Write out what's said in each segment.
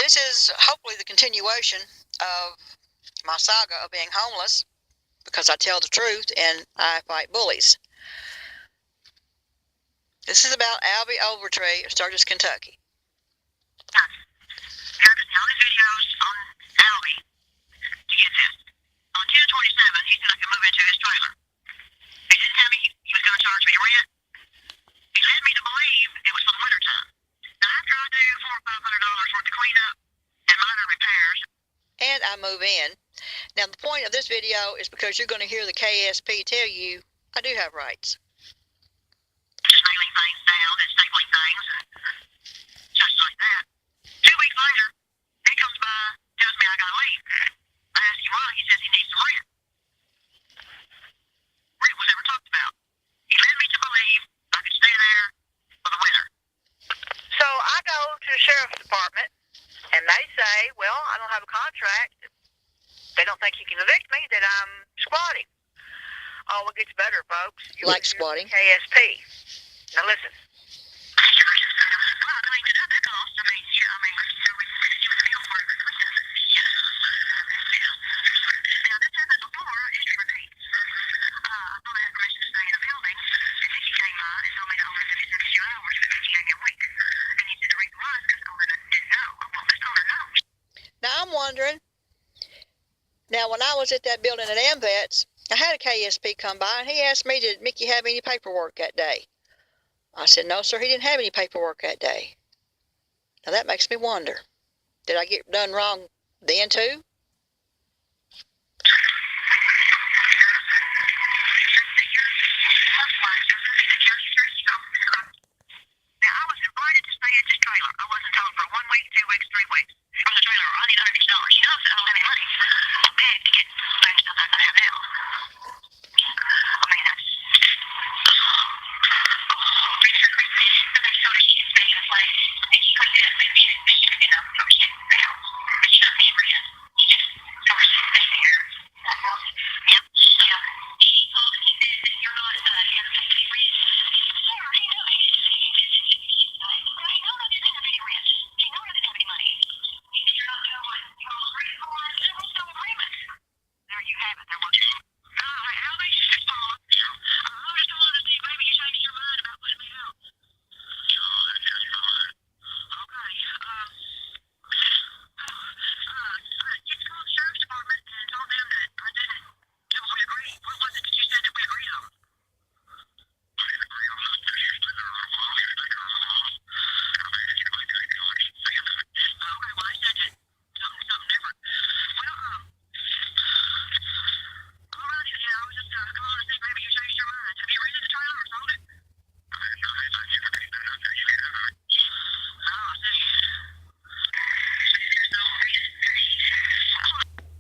This is hopefully the continuation of my saga of being homeless, because I tell the truth and I fight bullies. This is about ALVEY Overtree of Sturgis, Kentucky. Here are the videos on ALVEY to get this. On 10/27, he said I could move into his trailer. He didn't tell me he was going to charge me rent. He led me to believe it was for the winter time. Now, after I do $400 or $500 worth of cleanup and minor repairs, and I move in. Now, the point of this video is because you're going to hear the KSP tell you I do have rights. Nailing things down and stapling things and such like that. 2 weeks later, he comes by, tells me I gotta leave. I ask him why. He says he needs some rent. Rent was never talked about. He led me to believe I could stay there for the winter. So I go to the sheriff's department, and they say, well, I don't have a contract. They don't think you can evict me, that I'm squatting. Oh, it gets better, folks. You like squatting? KSP. Now listen. Now I'm wondering, now when I was at that building at AMVETS, I had a KSP come by and he asked me, did Mickey have any paperwork that day? I said, no, sir, he didn't have any paperwork that day. Now that makes me wonder, did I get done wrong then too?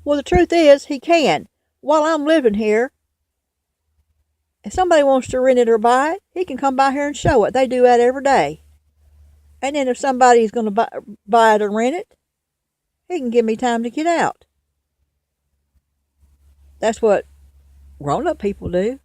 Well, the truth is, he can. While I'm living here, if somebody wants to rent it or buy it, he can come by here and show it. They do that every day. And then if somebody's going to buy it or rent it, he can give me time to get out. That's what grown-up people do.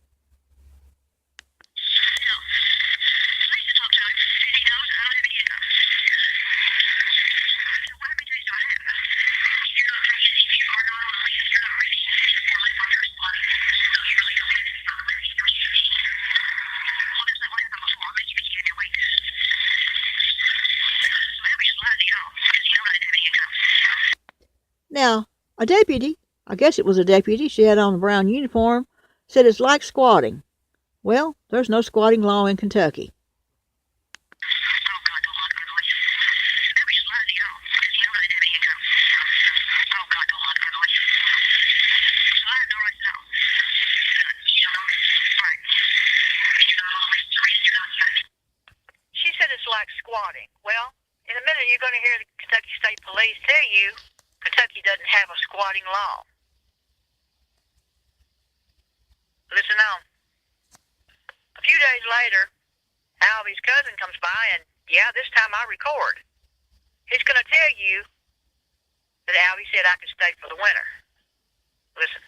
Now, a deputy, I guess it was a deputy, she had on a brown uniform, said it's like squatting. Well, there's no squatting law in Kentucky. She said it's like squatting. Well, in a minute you're going to hear the Kentucky State Police tell you Kentucky doesn't have a squatting law. Listen on. A few days later, Alvey's cousin comes by and, yeah, this time I record. He's going to tell you that Alvey said I could stay for the winter. Listen.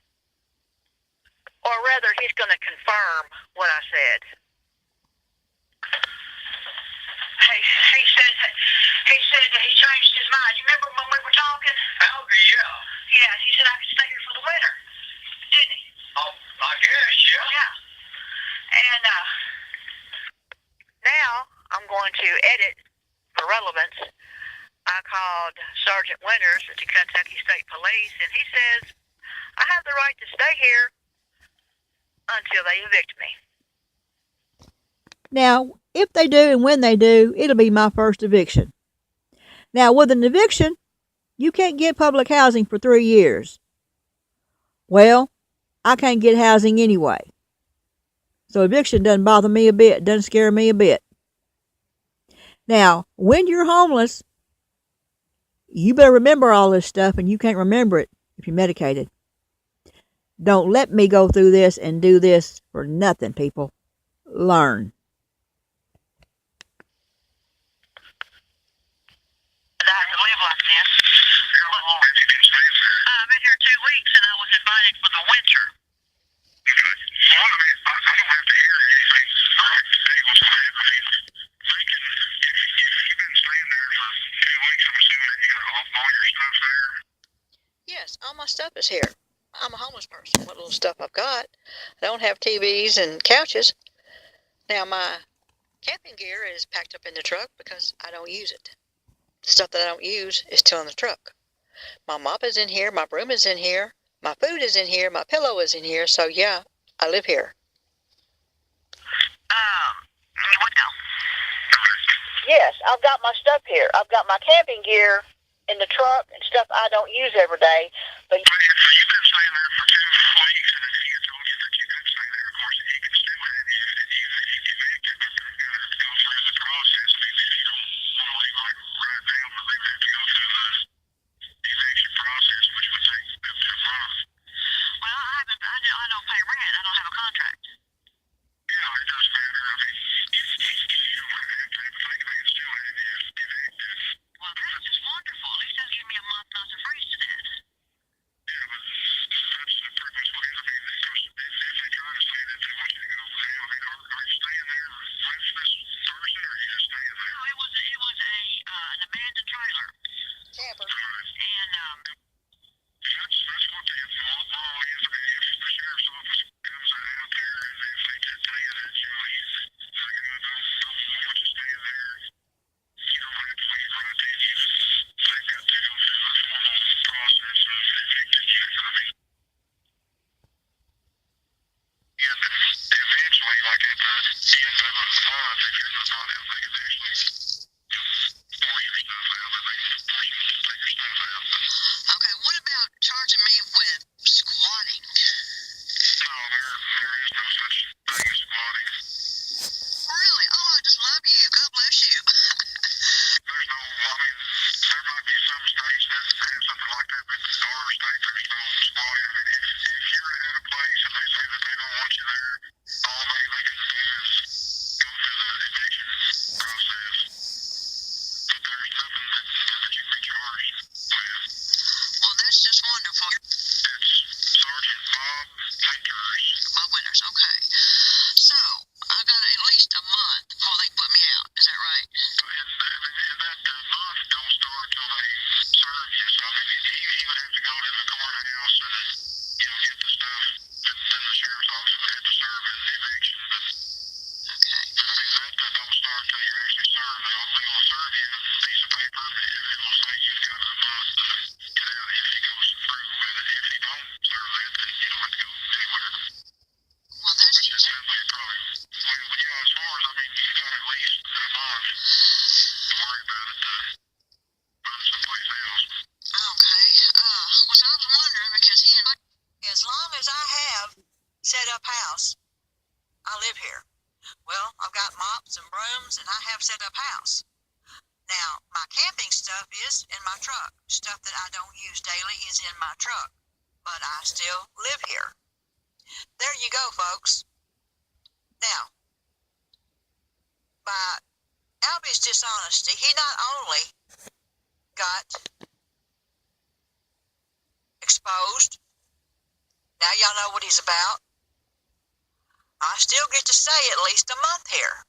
Or rather, he's going to confirm what I said. He said that he changed his mind. You remember when we were talking? ALVEY, yeah. Yeah, he said I could stay here for the winter, didn't he? Oh, I guess, yeah. Yeah. And now I'm going to edit for relevance. I called Sergeant Winters at the Kentucky State Police, and he says I have the right to stay here until they evict me. Now, if they do and when they do, it'll be my first eviction. Now, with an eviction, you can't get public housing for 3 years. Well, I can't get housing anyway. So eviction doesn't bother me a bit, doesn't scare me a bit. Now, when you're homeless, you better remember all this stuff, and you can't remember it if you're medicated. Don't let me go through this and do this for nothing, people. Learn. I can live like this. How long have you been staying there? I've been here 2 weeks, and I was invited for the winter. Okay. Well, I mean, I don't have to hear anything right today what's going to happen. I mean, thinking, if you've been staying there for 2 weeks, I'm assuming that you got all your stuff there? Yes, all my stuff is here. I'm a homeless person. What little stuff I've got. I don't have TVs and couches. Now, my camping gear is packed up in the truck because I don't use it. The stuff that I don't use is still in the truck. My mop is in here. My broom is in here. My food is in here. My pillow is in here. So, yeah, I live here. What now? Yes, I've got my stuff here. I've got my camping gear in the truck and stuff I don't use every day. But So you've been staying there for 2 weeks, and if he had told you that you could stay there, of course, he could still have you evicted, but they're going to have to go through the process. I mean, if you don't want to leave like right now, but they would have to go through the eviction process, which would take up to a month. Well, I don't pay rent. I don't have a contract. Yeah, it doesn't matter. I mean, you don't have to have anything. They can still have you evicted. Well, that's just wonderful. At least they'll give me a month not to freeze to death. Yeah, but that's the purpose. I mean, because if they try to say that they want you to go to hell, I mean, are you staying there with this person, or are you just staying there? No, it was an abandoned trailer. camper. And that's what the law is. I mean, if the sheriff's office comes out there and if they did tell you that, you know, they're going to don't want you staying there, you don't have to leave right then. They've got to go through the formal process of evicting you. I mean, and eventually, like at the end of a month, if you're not out, they can actually pour your stuff out, and they can force you to take your stuff out. Okay, what about charging me with squatting? No, there is no such thing as squatting. Really? Oh, I just love you. God bless you. There's no, I mean, there might be some states that have something like that, but our state, there's no squatting. I mean, if you're at a place and they say that they don't want you there, all they can do is go through the eviction process. But there's nothing that you can be charged with. Well, that's just wonderful. It's Sergeant Bob Winters. Bob Winters, okay. So, I got at least a month before they put me out. Is that right? And that month don't start till they serve you. So, I mean, he would have to go to the courthouse and, you know, get the stuff. And then the sheriff's office would have to serve in the eviction. But, okay. But I mean, that don't start till you're actually served. They'll serve you a piece of paper and it'll say you've got a month to get out if he goes through with it. If you don't serve that, then you don't have to go anywhere. Well, that's which is simply probably, well, but yeah, as far as, I mean, you got at least a month to worry about it to find someplace else. Okay. Well, I was wondering because as long as I have set up house, I live here. Well, I've got mops and brooms and I have set up house. Now, my camping stuff is in my truck. Stuff that I don't use daily is in my truck. But I still live here. There you go, folks. Now, by Albie's dishonesty, he not only got exposed, now y'all know what he's about, I still get to stay at least a month here.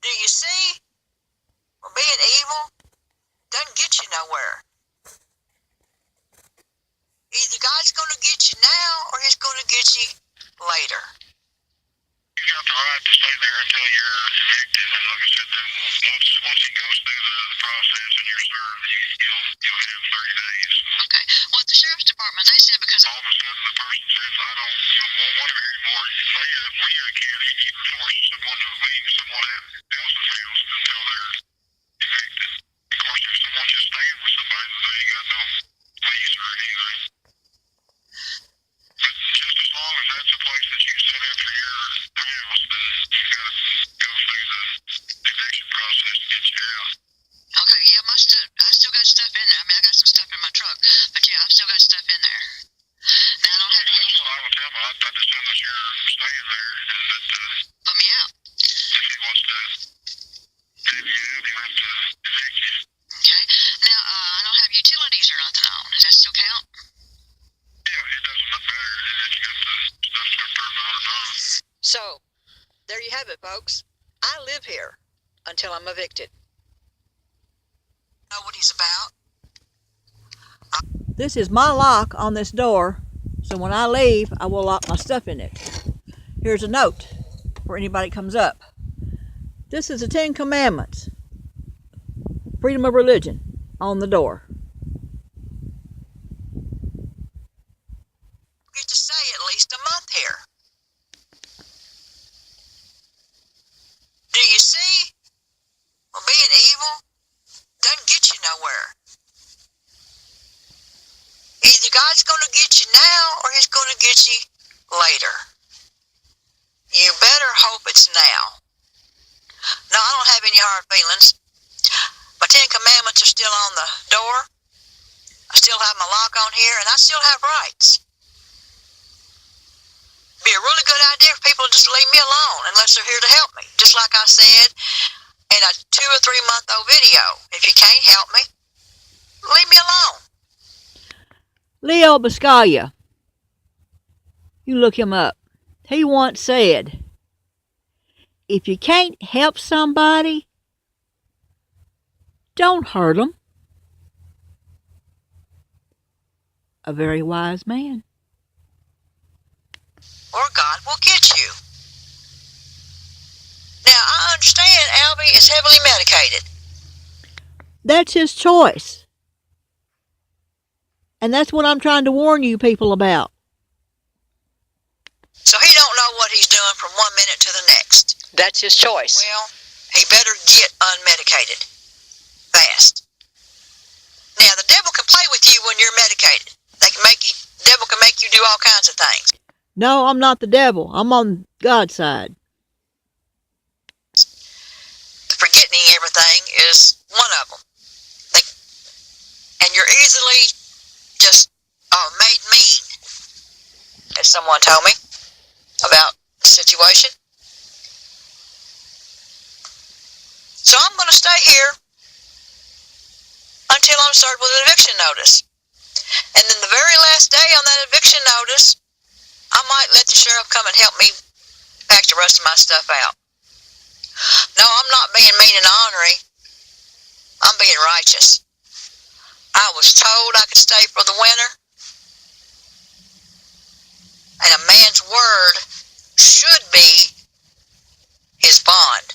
Do you see? Well, being evil doesn't get you nowhere. Either God's going to get you now or he's going to get you later. You got the right to stay there until you're evicted. And like I said, once he goes through the process and you're served, you'll have 30 days. Okay. Well, at the sheriff's department, they said because all of a sudden the person says, I don't want one here anymore. When you're in county, you can force someone to leave someone else's house until they're evicted. Of course, if someone's just staying with somebody, they ain't got no lease or anything. But just as long as that's a place that you set up for your house, then you've got to go through the eviction process to get you out. Okay, yeah, my stuff, I still got stuff in there. I mean, I got some stuff in my truck, but yeah, I've still got stuff in there. Now, I don't have to. That's what I would tell them. I'd just tell them that you're staying there and that, put me out. If he wants to have you out, he'll have to evict you. Okay. Now, I don't have utilities or nothing on. Does that still count? Yeah, it doesn't matter if you got the stuff turned on or not. So, there you have it, folks. I live here until I'm evicted. Know what he's about? This is my lock on this door, so when I leave, I will lock my stuff in it. Here's a note for anybody that comes up. This is the 10 Commandments. Freedom of religion on the door. Get to stay at least a month here. Do you see? Well, being evil doesn't get you nowhere. Either God's going to get you now or he's going to get you later. You better hope it's now. No, I don't have any hard feelings. My 10 Commandments are still on the door. I still have my lock on here, and I still have rights. Be a really good idea if people just leave me alone unless they're here to help me. Just like I said in a 2 or 3 month old video. If you can't help me, leave me alone. Leo Biscaglia. You look him up. He once said, if you can't help somebody, don't hurt them. A very wise man. Or God will get you. Now, I understand Alvey is heavily medicated. That's his choice. And that's what I'm trying to warn you people about. So he don't know what he's doing from 1 minute to the next. That's his choice. Well, he better get unmedicated. Fast. Now, the devil can play with you when you're medicated. The devil can make you do all kinds of things. No, I'm not the devil. I'm on God's side. Forgetting everything is one of them. And you're easily just made mean, as someone told me about the situation. So I'm going to stay here until I'm served with an eviction notice. And then the very last day on that eviction notice, I might let the sheriff come and help me pack the rest of my stuff out. No, I'm not being mean and ornery. I'm being righteous. I was told I could stay for the winter. And a man's word should be his bond.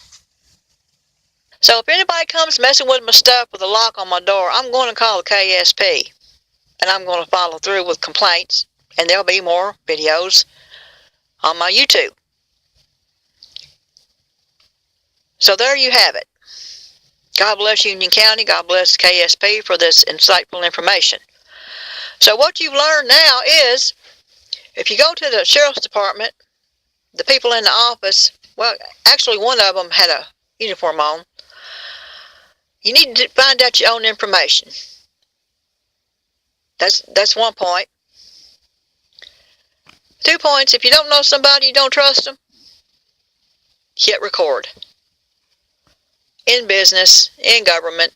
So if anybody comes messing with my stuff with a lock on my door, I'm going to call the KSP. And I'm going to follow through with complaints. And there'll be more videos on my YouTube. So there you have it. God bless Union County. God bless KSP for this insightful information. So what you've learned now is, if you go to the sheriff's department, the people in the office, well, actually one of them had a uniform on. You need to find out your own information. That's one point. 2 points, if you don't know somebody, you don't trust them, hit record. In business, in government,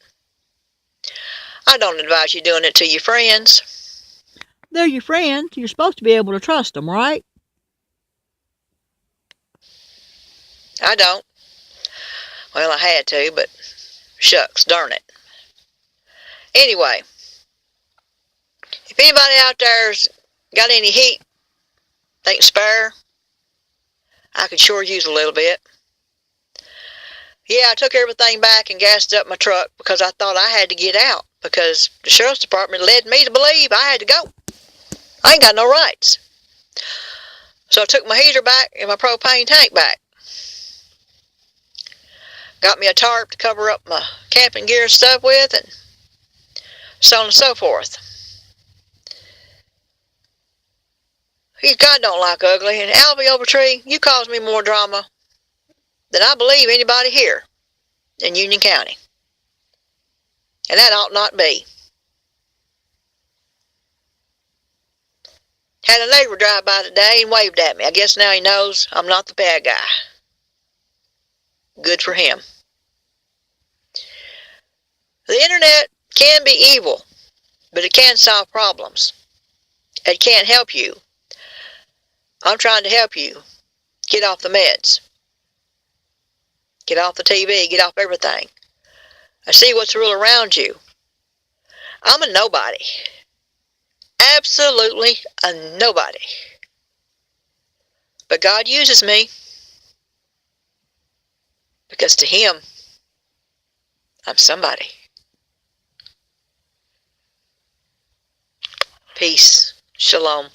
I don't advise you doing it to your friends. They're your friends. You're supposed to be able to trust them, right? I don't. Well, I had to, but shucks, darn it. Anyway, if anybody out there's got any heat they can spare, I could sure use a little bit. Yeah, I took everything back and gassed up my truck because I thought I had to get out because the sheriff's department led me to believe I had to go. I ain't got no rights. So I took my heater back and my propane tank back. Got me a tarp to cover up my camping gear and stuff with, and so on and so forth. God don't like ugly, and ALVEY Overtree, you cause me more drama than I believe anybody here in Union County. And that ought not be. Had a neighbor drive by today and waved at me. I guess now he knows I'm not the bad guy. Good for him. The internet can be evil, but it can solve problems. It can help you. I'm trying to help you get off the meds. Get off the TV, get off everything. I see what's real around you. I'm a nobody. Absolutely a nobody. But God uses me because to Him, I'm somebody. Peace. Shalom.